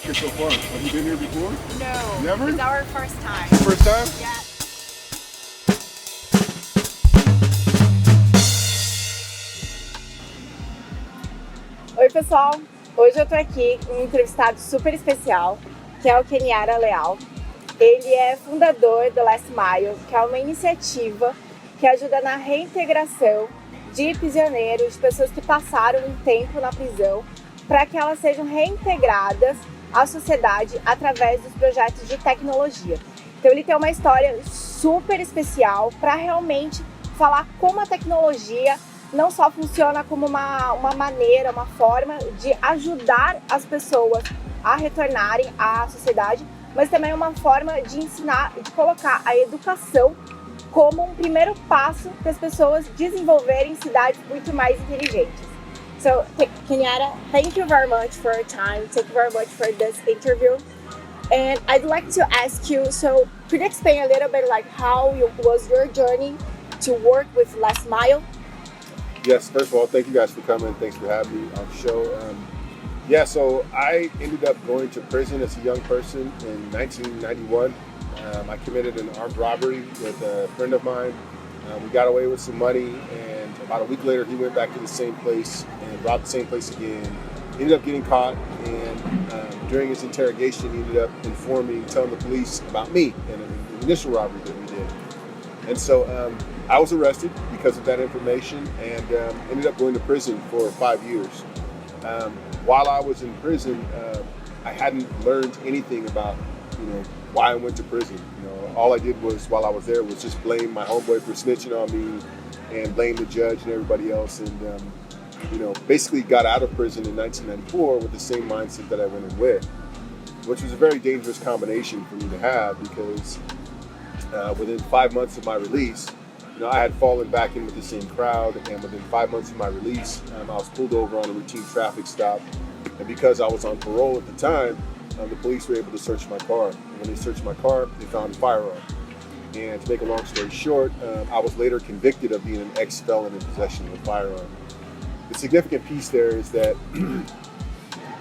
it so far? Have you been here before? No. Never? It's our first time. First time? Yeah. Oi, pessoal. Hoje eu tô aqui com um entrevistado super especial, que é o Kenyatta Leal. Ele é fundador do Last Mile, que é uma iniciativa que ajuda na reintegração de prisioneiros, de pessoas que passaram um tempo na prisão, para que elas sejam reintegradas à sociedade através dos projetos de tecnologia. Então ele tem uma história super especial para realmente falar como a tecnologia não só funciona como uma maneira, uma forma de ajudar as pessoas a retornarem à sociedade, mas também é uma forma de ensinar, de colocar a educação como um primeiro passo para as pessoas desenvolverem cidades muito mais inteligentes. So, Kenyatta, thank you very much for your time. Thank you very much for this interview. And I'd like to ask you, so could you explain a little bit like how was your journey to work with Last Mile? Yes, first of all, thank you guys for coming. Thanks for having me on the show. So I ended up going to prison as a young person in 1991. I committed an armed robbery with a friend of mine. We got away with some money, and about a week later, he went back to the same place and robbed the same place again. Ended up getting caught, and during his interrogation, he ended up telling the police about me and an initial robbery that we did. And so I was arrested because of that information and ended up going to prison for 5 years. While I was in prison, I hadn't learned anything about, why I went to prison. All I did was, while I was there, was just blame my homeboy for snitching on me and blame the judge and everybody else. And, basically got out of prison in 1994 with the same mindset that I went in with, which was a very dangerous combination for me to have because within 5 months of my release, I had fallen back in with the same crowd, and within 5 months of my release, I was pulled over on a routine traffic stop. And because I was on parole at the time, the police were able to search my car. And when they searched my car, they found a firearm. And to make a long story short, I was later convicted of being an ex-felon in possession of a firearm. The significant piece there is that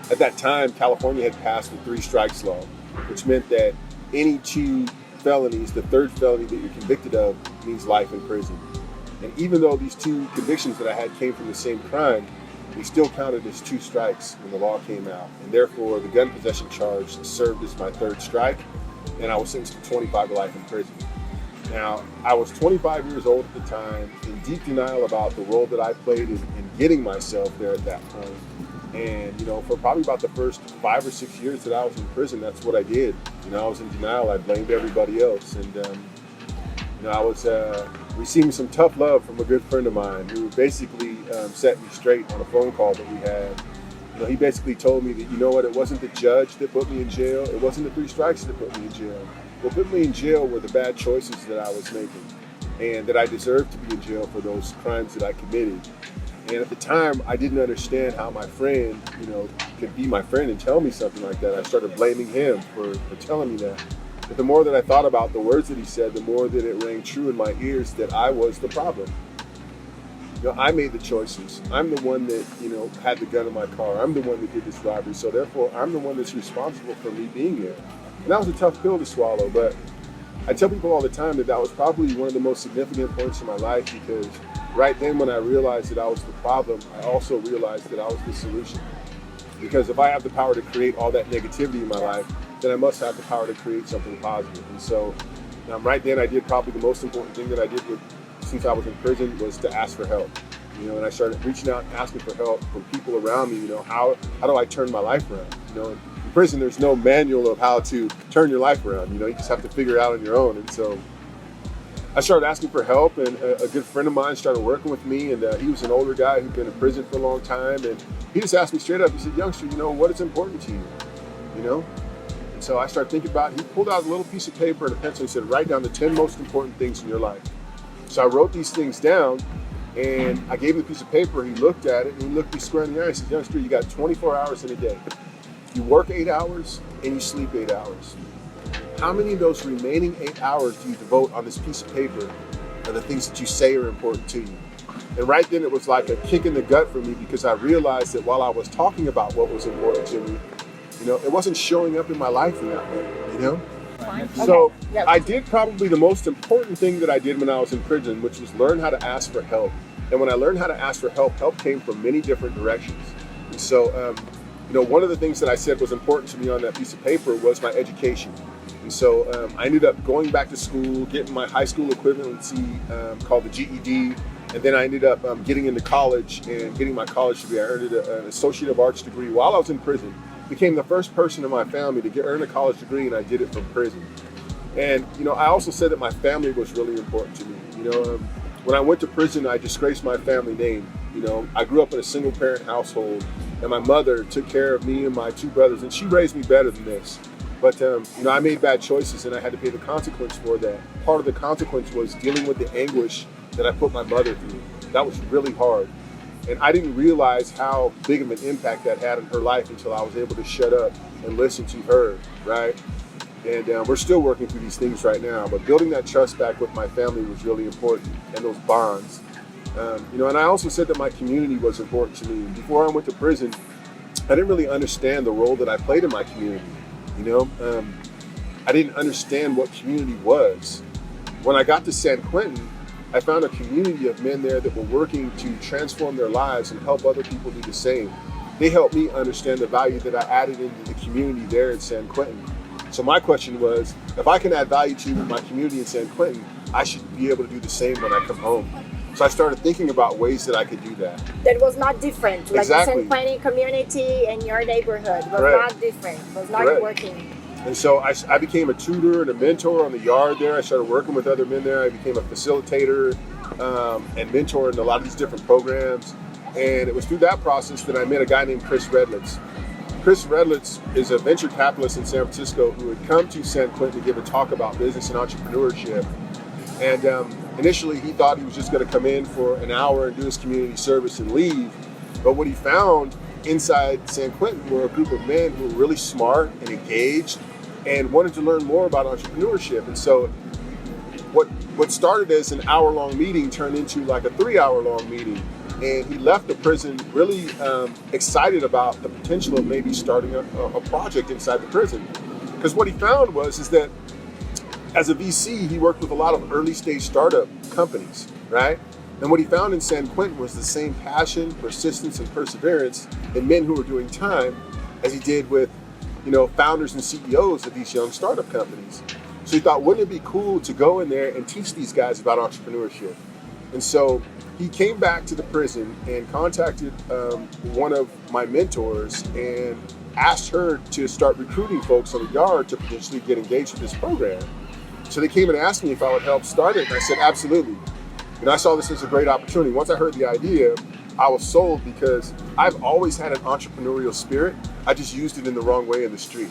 at that time, California had passed the 3 strikes law, which meant that any 2 felonies, the 3rd felony that you're convicted of means life in prison. And even though these 2 convictions that I had came from the same crime, they still counted as 2 strikes when the law came out. And therefore, the gun possession charge served as my 3rd strike, and I was sentenced to 25 to life in prison. Now, I was 25 years old at the time, in deep denial about the role that I played in getting myself there at that point. And, for probably about the first 5 or 6 years that I was in prison, that's what I did. I was in denial. I blamed everybody else. And, I was receiving some tough love from a good friend of mine who basically set me straight on a phone call that we had. He basically told me that, it wasn't the judge that put me in jail. It wasn't the 3 strikes that put me in jail. What put me in jail were the bad choices that I was making, and that I deserved to be in jail for those crimes that I committed. And at the time, I didn't understand how my friend, could be my friend and tell me something like that. I started blaming him for telling me that. But the more that I thought about the words that he said, the more that it rang true in my ears that I was the problem. I made the choices. I'm the one that, had the gun in my car. I'm the one that did this robbery. So therefore, I'm the one that's responsible for me being here. And that was a tough pill to swallow. But I tell people all the time that was probably one of the most significant points in my life, because right then when I realized that I was the problem, I also realized that I was the solution. Because if I have the power to create all that negativity in my life, then I must have the power to create something positive. And so right then I did probably the most important thing that I did since I was in prison was to ask for help. And I started reaching out and asking for help from people around me. How do I turn my life around? In prison, there's no manual of how to turn your life around. You just have to figure it out on your own. And so I started asking for help, and a good friend of mine started working with me, and he was an older guy who'd been in prison for a long time, and he just asked me straight up, he said, youngster, what is important to you? And so I started thinking about it. He pulled out a little piece of paper and a pencil, and he said, write down the 10 most important things in your life. So I wrote these things down, and I gave him the piece of paper, he looked at it, and he looked me square in the eye, and he said, youngster, you got 24 hours in a day. You work 8 hours, and you sleep 8 hours. How many of those remaining 8 hours do you devote on this piece of paper are the things that you say are important to you? And right then it was like a kick in the gut for me, because I realized that while I was talking about what was important to me, it wasn't showing up in my life in that way, Okay. So Yep. I did probably the most important thing that I did when I was in prison, which was learn how to ask for help. And when I learned how to ask for help came from many different directions. And so, one of the things that I said was important to me on that piece of paper was my education. And so I ended up going back to school, getting my high school equivalency called the GED. And then I ended up getting into college and getting my college degree. I earned an Associate of Arts degree while I was in prison. Became the first person in my family to earn a college degree, and I did it from prison. And, I also said that my family was really important to me. When I went to prison, I disgraced my family name. I grew up in a single parent household, and my mother took care of me and my two brothers, and she raised me better than this. But, I made bad choices, and I had to pay the consequence for that. Part of the consequence was dealing with the anguish that I put my mother through. That was really hard. And I didn't realize how big of an impact that had on her life until I was able to shut up and listen to her, right? And we're still working through these things right now, but building that trust back with my family was really important, and those bonds. And I also said that my community was important to me. Before I went to prison, I didn't really understand the role that I played in my community. I didn't understand what community was. When I got to San Quentin, I found a community of men there that were working to transform their lives and help other people do the same. They helped me understand the value that I added into the community there in San Quentin. So my question was, if I can add value to my community in San Quentin, I should be able to do the same when I come home. So I started thinking about ways that I could do that. That was not different. Like Exactly. the San Quentin community in your neighborhood was Correct. not different. Was not Correct. working. And so I became a tutor and a mentor on the yard there. I started working with other men there. I became a facilitator and mentor in a lot of these different programs. And it was through that process that I met a guy named Chris Redlitz. Chris Redlitz is a venture capitalist in San Francisco who had come to San Quentin to give a talk about business and entrepreneurship. And initially he thought he was just going to come in for an hour and do his community service and leave. But what he found inside San Quentin were a group of men who were really smart and engaged and wanted to learn more about entrepreneurship. And so what started as an hour-long meeting turned into like a 3-hour-long meeting. And he left the prison really excited about the potential of maybe starting a project inside the prison. Because what he found is that as a VC, he worked with a lot of early-stage startup companies, right? And what he found in San Quentin was the same passion, persistence, and perseverance in men who were doing time as he did with, founders and CEOs of these young startup companies. So he thought, wouldn't it be cool to go in there and teach these guys about entrepreneurship? And so he came back to the prison and contacted one of my mentors and asked her to start recruiting folks on the yard to potentially get engaged with this program. So they came and asked me if I would help start it, and I said, absolutely. And I saw this as a great opportunity. Once I heard the idea, I was sold because I've always had an entrepreneurial spirit. I just used it in the wrong way in the street.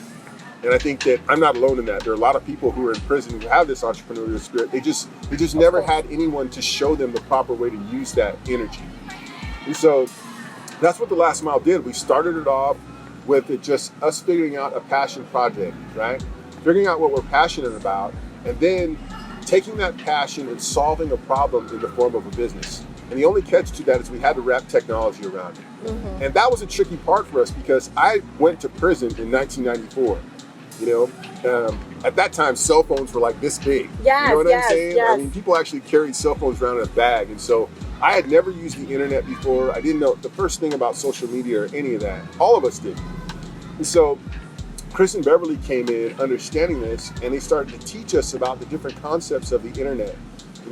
And I think that I'm not alone in that. There are a lot of people who are in prison who have this entrepreneurial spirit. They just never had anyone to show them the proper way to use that energy. And so that's what the Last Mile did. We started it off with it just us figuring out a passion project, right? Figuring out what we're passionate about, and then taking that passion and solving a problem in the form of a business. And the only catch to that is we had to wrap technology around it. Mm-hmm. And that was a tricky part for us because I went to prison in 1994. At that time, cell phones were like this big. Yes, you know what I'm saying? Yes. I mean, people actually carried cell phones around in a bag. And so I had never used the internet before. I didn't know the first thing about social media or any of that. All of us did. And so Chris and Beverly came in understanding this, and they started to teach us about the different concepts of the internet.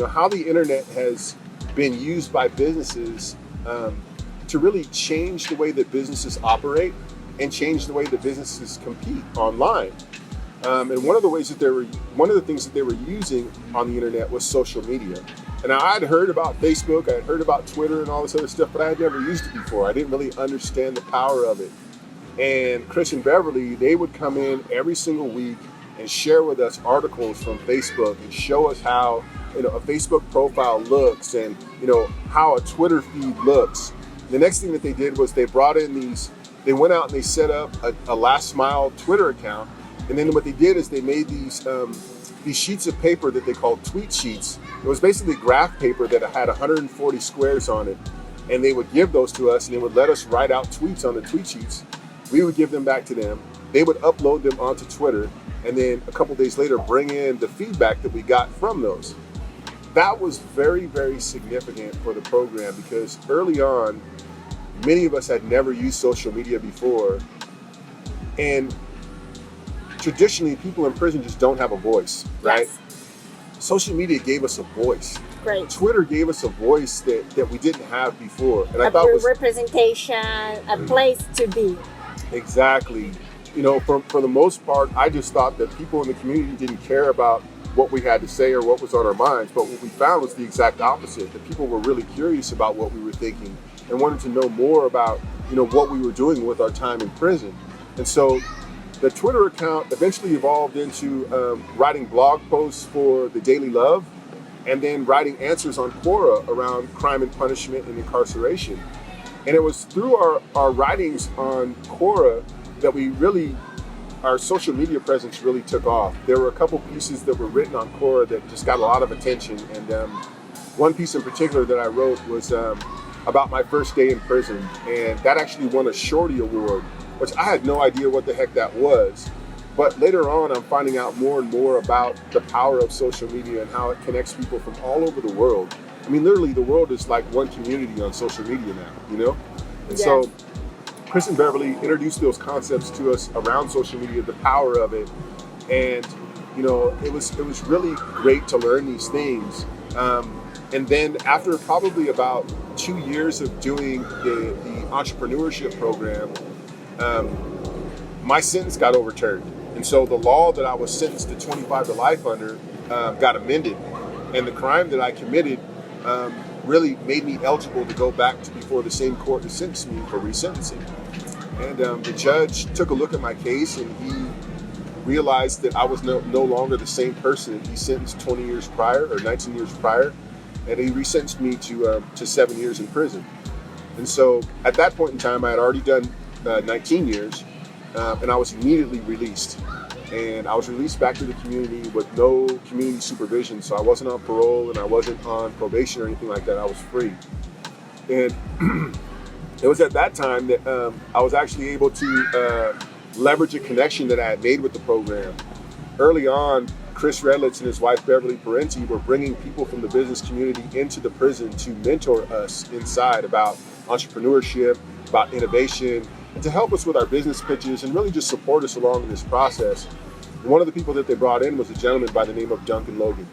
How the internet has been used by businesses to really change the way that businesses operate and change the way that businesses compete online. And one of the things that they were using on the internet was social media. And now I'd heard about Facebook, I'd heard about Twitter and all this other stuff, but I had never used it before. I didn't really understand the power of it. And Chris and Beverly, they would come in every single week and share with us articles from Facebook and show us how a Facebook profile looks and how a Twitter feed looks. The next thing that they did was they went out and they set up a Last Mile Twitter account. And then what they did is they made these sheets of paper that they called tweet sheets. It was basically graph paper that had 140 squares on it. And they would give those to us and they would let us write out tweets on the tweet sheets. We would give them back to them. they would upload them onto Twitter, and then a couple days later bring in the feedback that we got from those. That was very, very significant for the program because early on, many of us had never used social media before. And traditionally, people in prison just don't have a voice, right? Yes. Social media gave us a voice. Great. Twitter gave us a voice that we didn't have before. And I A thought was representation, a place to be. exactly. You know, for the most part, I just thought that people in the community didn't care about what we had to say or what was on our minds. But what we found was the exact opposite, that people were really curious about what we were thinking and wanted to know more about, you know, what we were doing with our time in prison. And so the Twitter account eventually evolved into writing blog posts for the Daily Love and then writing answers on Quora around crime and punishment and incarceration. And it was through our writings on Quora that our social media presence really took off. There were a couple pieces that were written on Quora that just got a lot of attention. And one piece in particular that I wrote was about my first day in prison. And that actually won a Shorty Award, which I had no idea what the heck that was. But later on, I'm finding out more and more about the power of social media and how it connects people from all over the world. I mean, literally, the world is like one community on social media now, you know? And Yes. so Chris and Beverly introduced those concepts to us around social media, the power of it. And, you know, it was really great to learn these things. And then after probably about 2 years of doing the entrepreneurship program, my sentence got overturned. And so the law that I was sentenced to 25 to life under got amended. And the crime that I committed really made me eligible to go back to before the same court that sentenced me for resentencing. And the judge took a look at my case and he realized that I was no longer the same person. He sentenced 20 years prior or 19 years prior, and he resentenced me to 7 years in prison. And so at that point in time, I had already done 19 years, and I was immediately released. And I was released back to the community with no community supervision. So I wasn't on parole and I wasn't on probation or anything like that. I was free. And it was at that time that I was actually able to leverage a connection that I had made with the program. Early on, Chris Redlitz and his wife Beverly Parenti were bringing people from the business community into the prison to mentor us inside about entrepreneurship, about innovation, and to help us with our business pitches and really just support us along in this process. And one of the people that they brought in was a gentleman by the name of Duncan Logan.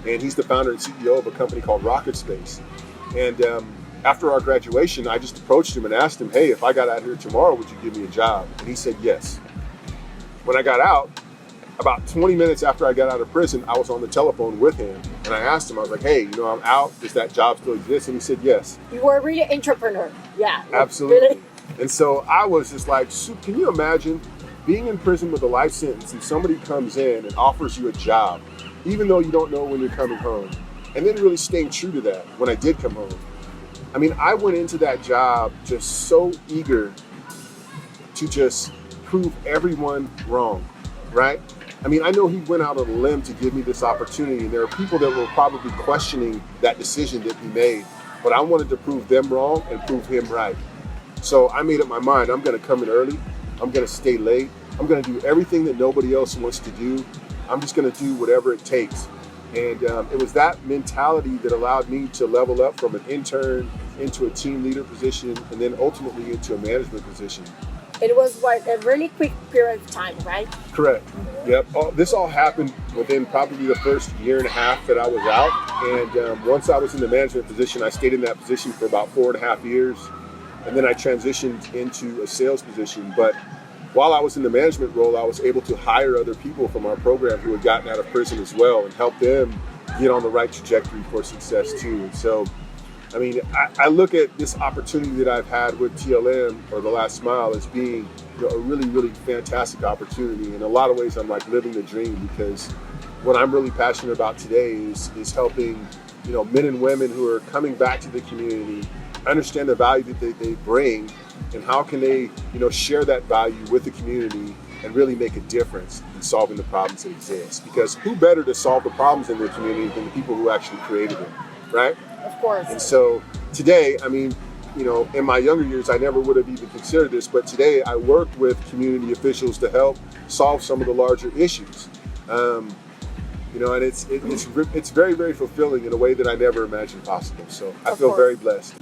And he's the founder and CEO of a company called Rocket Space. And after our graduation, I just approached him and asked him, hey, if I got out here tomorrow, would you give me a job? And he said yes. When I got out, about 20 minutes after I got out of prison, I was on the telephone with him. And I asked him, I was like, hey, you know, I'm out. Does that job still exist? And he said yes. You were really an entrepreneur. Yeah. Absolutely. Really? And so I was just like, can you imagine being in prison with a life sentence and somebody comes in and offers you a job, even though you don't know when you're coming home, and then really staying true to that when I did come home. I mean, I went into that job just so eager to just prove everyone wrong, right? I mean, I know he went out on a limb to give me this opportunity, and there are people that were probably questioning that decision that he made, but I wanted to prove them wrong and prove him right. So I made up my mind, I'm gonna come in early, I'm gonna stay late, I'm gonna do everything that nobody else wants to do, I'm just gonna do whatever it takes. And it was that mentality that allowed me to level up from an intern into a team leader position and then ultimately into a management position. It was a really quick period of time, right? Correct. Yep. This all happened within probably the first year and a half that I was out. And once I was in the management position, I stayed in that position for about 4.5 years. And then I transitioned into a sales position. But while I was in the management role, I was able to hire other people from our program who had gotten out of prison as well and help them get on the right trajectory for success too. And so, I mean, I look at this opportunity that I've had with TLM or The Last Mile as being, you know, a really, really fantastic opportunity. In a lot of ways, I'm like living the dream because what I'm really passionate about today is helping, you know, men and women who are coming back to the community understand the value that they bring and how can they, you know, share that value with the community and really make a difference in solving the problems that exist. Because who better to solve the problems in their community than the people who actually created them, right? Of course. And so today, I mean, in my younger years, I never would have even considered this, but today I work with community officials to help solve some of the larger issues. And it's very, very fulfilling in a way that I never imagined possible. So I feel very blessed.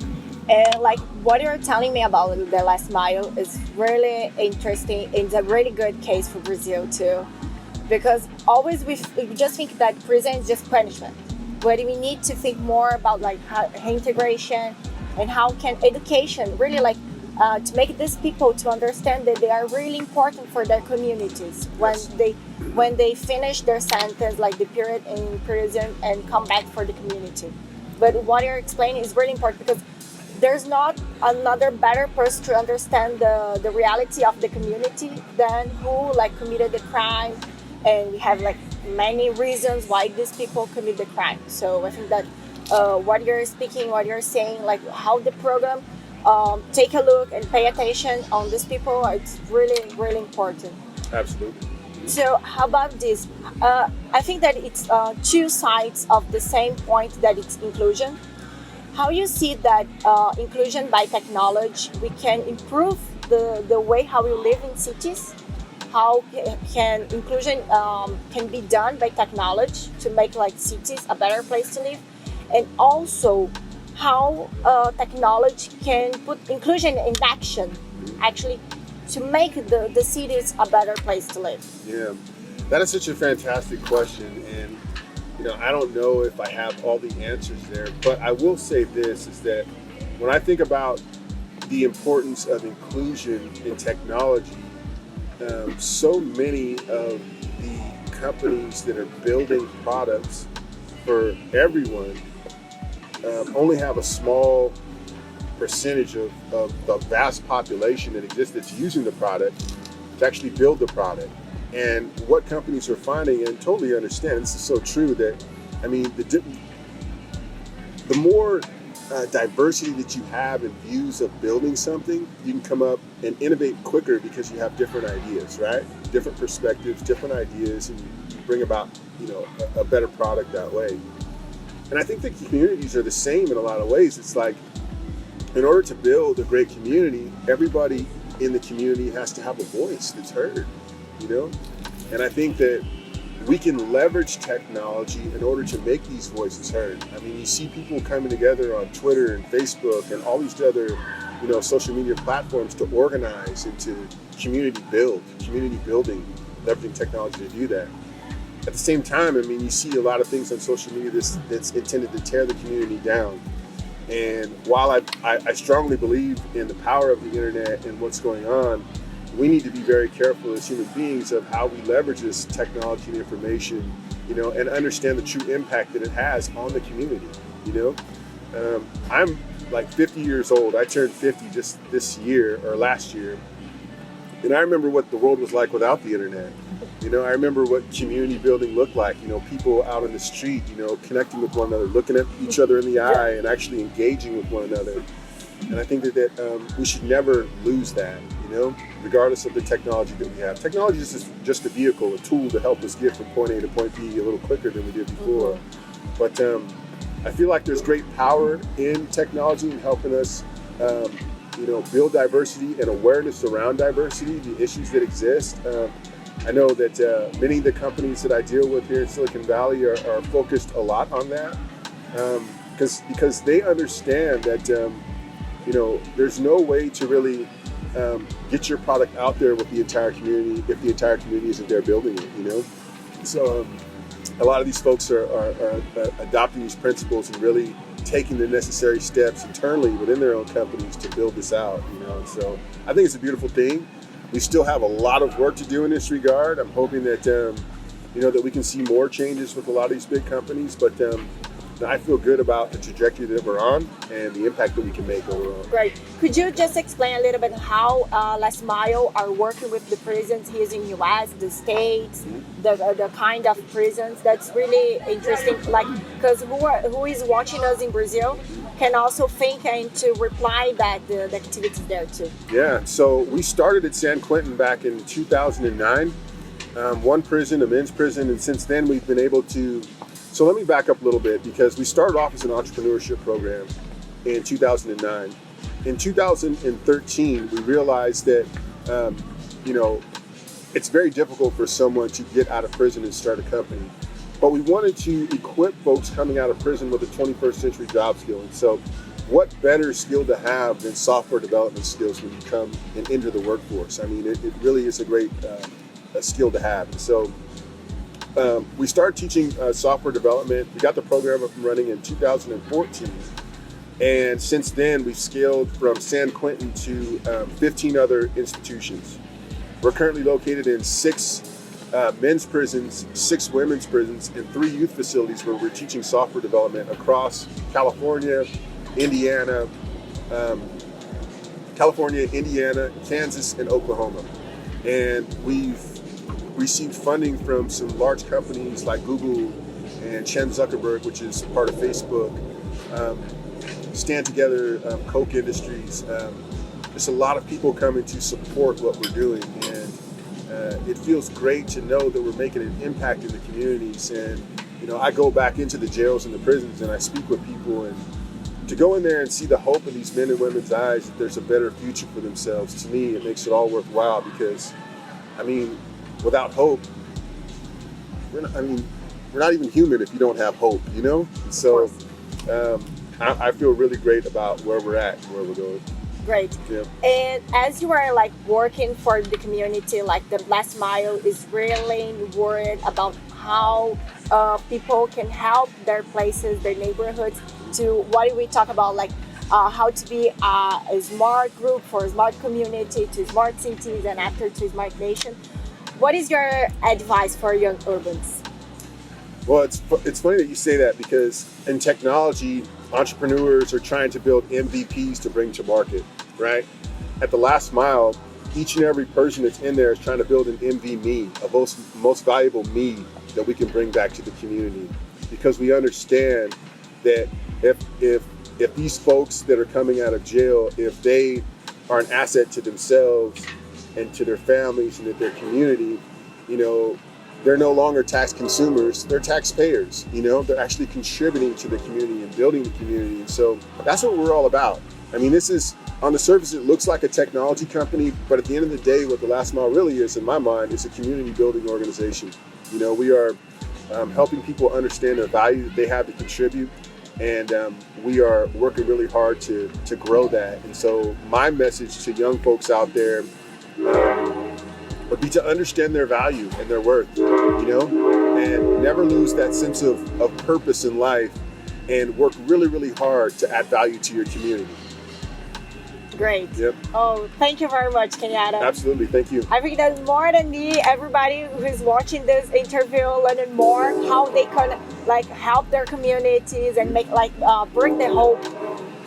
And like what you're telling me about the last mile is really interesting. It's a really good case for Brazil too, because always we just think that prison is just punishment, but we need to think more about like reintegration and how can education really to make these people to understand that they are really important for their communities when they finish their sentence, like the period in prison, and come back for the community. But what you're explaining is really important, because there's not another better person to understand the reality of the community than who committed the crime, and we have many reasons why these people commit the crime. So I think that what you're saying, how the program take a look and pay attention on these people, it's really, really important. Absolutely. So how about this? I think that it's two sides of the same point, that it's inclusion. How you see that inclusion by technology, we can improve the way how we live in cities? How can inclusion can be done by technology to make cities a better place to live? And also how technology can put inclusion in action, actually, to make the cities a better place to live? Yeah, that is such a fantastic question, and I don't know if I have all the answers there, but I will say this, is that when I think about the importance of inclusion in technology, so many of the companies that are building products for everyone only have a small percentage of the vast population that exists that's using the product to actually build the product. And what companies are finding, and totally understand, this is so true, that the more diversity that you have in views of building something, you can come up and innovate quicker because you have different ideas, right? Different perspectives, different ideas, and you bring about a better product that way. And I think the communities are the same in a lot of ways. It's like, in order to build a great community, everybody in the community has to have a voice that's heard, And I think that we can leverage technology in order to make these voices heard. I mean, you see people coming together on Twitter and Facebook and all these other, social media platforms to organize into community building, leveraging technology to do that. At the same time, you see a lot of things on social media that's intended to tear the community down. And while I strongly believe in the power of the internet and what's going on, we need to be very careful as human beings of how we leverage this technology and information, and understand the true impact that it has on the community, I'm 50 years old. I turned 50 just this year or last year. And I remember what the world was like without the internet. I remember what community building looked like, people out in the street, connecting with one another, looking at each other in the eye and actually engaging with one another. And I think that we should never lose that, regardless of the technology that we have. Technology is just a vehicle, a tool to help us get from point A to point B a little quicker than we did before. But I feel like there's great power in technology in helping us, build diversity and awareness around diversity, the issues that exist. I know that many of the companies that I deal with here in Silicon Valley are focused a lot on that, because they understand that there's no way to really get your product out there with the entire community if the entire community isn't there building it. So a lot of these folks are adopting these principles and really taking the necessary steps internally within their own companies to build this out. And so I think it's a beautiful thing. We still have a lot of work to do in this regard. I'm hoping that that we can see more changes with a lot of these big companies, but I feel good about the trajectory that we're on and the impact that we can make overall. Great. Could you just explain a little bit how Last Mile are working with the prisons here in the U.S., the states, the kind of prisons? That's really interesting. Because who is watching us in Brazil can also think and to reply that the activities there too. Yeah. So we started at San Quentin back in 2009. One prison, a men's prison, and since then we've been able to. So let me back up a little bit, because we started off as an entrepreneurship program in 2009. in 2013, we realized that, it's very difficult for someone to get out of prison and start a company. But we wanted to equip folks coming out of prison with a 21st century job skill. And so what better skill to have than software development skills when you come and enter the workforce? I mean, it really is a great skill to have. And so we started teaching software development. We got the program up and running in 2014. And since then, we've scaled from San Quentin to 15 other institutions. We're currently located in 6 men's prisons, 6 women's prisons, and 3 youth facilities where we're teaching software development across California, Indiana, Kansas, and Oklahoma. And we've received funding from some large companies like Google and Chen Zuckerberg, which is part of Facebook, Stand Together, Coke Industries. There's a lot of people coming to support what we're doing, and it feels great to know that we're making an impact in the communities. And I go back into the jails and the prisons and I speak with people, and to go in there and see the hope in these men and women's eyes that there's a better future for themselves, to me, it makes it all worthwhile, because without hope, we're not even human if you don't have hope, And so I feel really great about where we're at and where we're going. Great. Yeah. And as you are working for the community, the last mile is really worried about how people can help their places, their neighborhoods, to what we talk about, how to be a smart group for a smart community, to smart cities, and after to smart nation. What is your advice for young urbans? Well, it's funny that you say that, because in technology, entrepreneurs are trying to build MVPs to bring to market, right? At the last mile, each and every person that's in there is trying to build an MV me, a most valuable me that we can bring back to the community. Because we understand that if these folks that are coming out of jail, if they are an asset to themselves and to their families and to their community, they're no longer tax consumers, they're taxpayers. They're actually contributing to the community and building the community. And so that's what we're all about. This is, on the surface, it looks like a technology company, but at the end of the day, what the Last Mile really is, in my mind, is a community building organization. We are helping people understand the value that they have to contribute, and we are working really hard to grow that. And so my message to young folks out there would be to understand their value and their worth, and never lose that sense of purpose in life, and work really, really hard to add value to your community. Great. Yep. Oh, thank you very much, Kenyatta. Absolutely, thank you. I think that more than me, everybody who's watching this interview learning more how they can help their communities and make bring the hope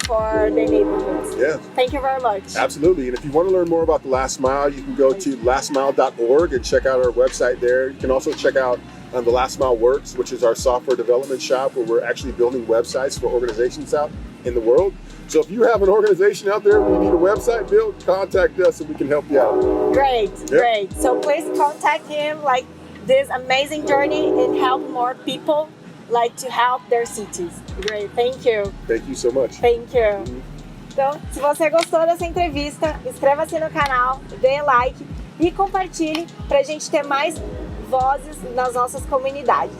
for their neighborhoods. Yeah. Thank you very much. Absolutely. And if you want to learn more about the Last Mile, you can go to lastmile.org and check out our website there. You can also check out the Last Mile Works, which is our software development shop where we're actually building websites for organizations out in the world. So if you have an organization out there where you need a website built, contact us and we can help you out. Great, Yep. Great. So please contact him, this amazing journey, and help more people to help their cities. Great, thank you. Thank you so much. Thank you. Então, se você gostou dessa entrevista, inscreva-se no canal, dê like e compartilhe para a gente ter mais vozes nas nossas comunidades.